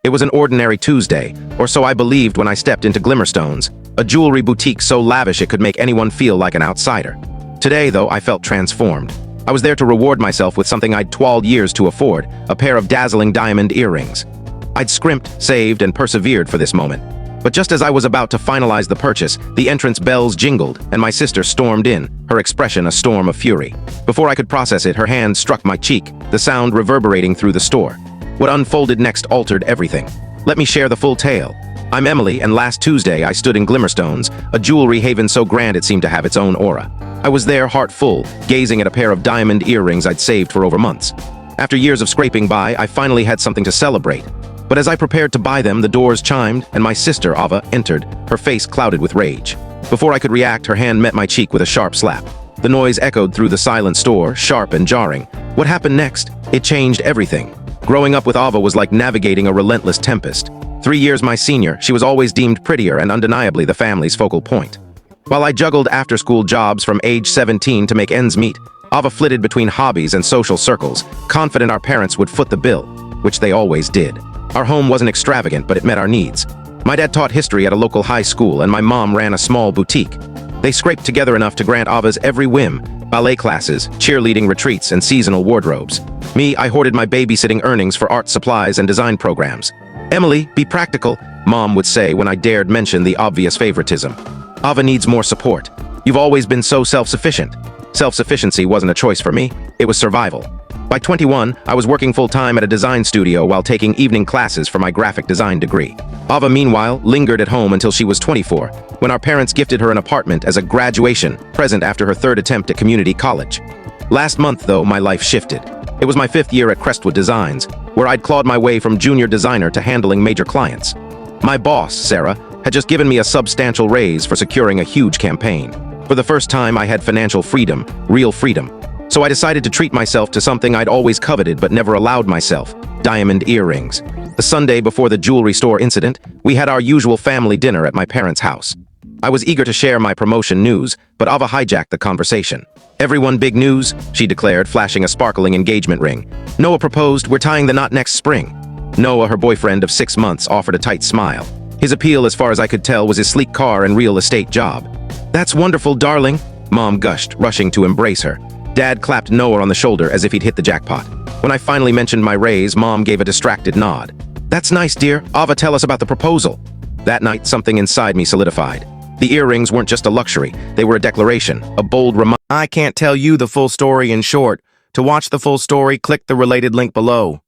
It was an ordinary Tuesday, or so I believed when I stepped into Glimmerstones, a jewelry boutique so lavish it could make anyone feel like an outsider. Today, though, I felt transformed. I was there to reward myself with something I'd toiled years to afford, a pair of dazzling diamond earrings. I'd scrimped, saved, and persevered for this moment. But just as I was about to finalize the purchase, the entrance bells jingled, and my sister stormed in, her expression a storm of fury. Before I could process it, her hand struck my cheek, the sound reverberating through the store. What unfolded next altered everything. Let me share the full tale. I'm Emily, and last Tuesday I stood in Glimmerstones, a jewelry haven so grand it seemed to have its own aura. I was there, heart full, gazing at a pair of diamond earrings I'd saved for over months. After years of scraping by, I finally had something to celebrate. But as I prepared to buy them, the doors chimed, and my sister, Ava, entered, her face clouded with rage. Before I could react, her hand met my cheek with a sharp slap. The noise echoed through the silent store, sharp and jarring. What happened next? It changed everything. Growing up with Ava was like navigating a relentless tempest. 3 years my senior, she was always deemed prettier and undeniably the family's focal point. While I juggled after-school jobs from age 17 to make ends meet, Ava flitted between hobbies and social circles, confident our parents would foot the bill, which they always did. Our home wasn't extravagant, but it met our needs. My dad taught history at a local high school, and my mom ran a small boutique. They scraped together enough to grant Ava's every whim: ballet classes, cheerleading retreats, and seasonal wardrobes. Me, I hoarded my babysitting earnings for art supplies and design programs. "Emily, be practical," Mom would say when I dared mention the obvious favoritism. "Ava needs more support. You've always been so self-sufficient." Self-sufficiency wasn't a choice for me, it was survival. By 21, I was working full-time at a design studio while taking evening classes for my graphic design degree. Ava, meanwhile, lingered at home until she was 24, when our parents gifted her an apartment as a graduation present after her third attempt at community college. Last month, though, my life shifted. It was my 5th year at Crestwood Designs, where I'd clawed my way from junior designer to handling major clients. My boss, Sarah, had just given me a substantial raise for securing a huge campaign. For the first time, I had financial freedom, real freedom. So I decided to treat myself to something I'd always coveted but never allowed myself: diamond earrings. The Sunday before the jewelry store incident, we had our usual family dinner at my parents' house. I was eager to share my promotion news, but Ava hijacked the conversation. "Everyone big news," she declared, flashing a sparkling engagement ring. "Noah proposed, we're tying the knot next spring." Noah, her boyfriend of 6 months, offered a tight smile. His appeal, as far as I could tell, was his sleek car and real estate job. "That's wonderful, darling," Mom gushed, rushing to embrace her. Dad clapped Noah on the shoulder as if he'd hit the jackpot. When I finally mentioned my raise, Mom gave a distracted nod. "That's nice, dear. Ava, tell us about the proposal." That night, something inside me solidified. The earrings weren't just a luxury, they were a declaration, a bold reminder. I can't tell you the full story in short. To watch the full story, click the related link below.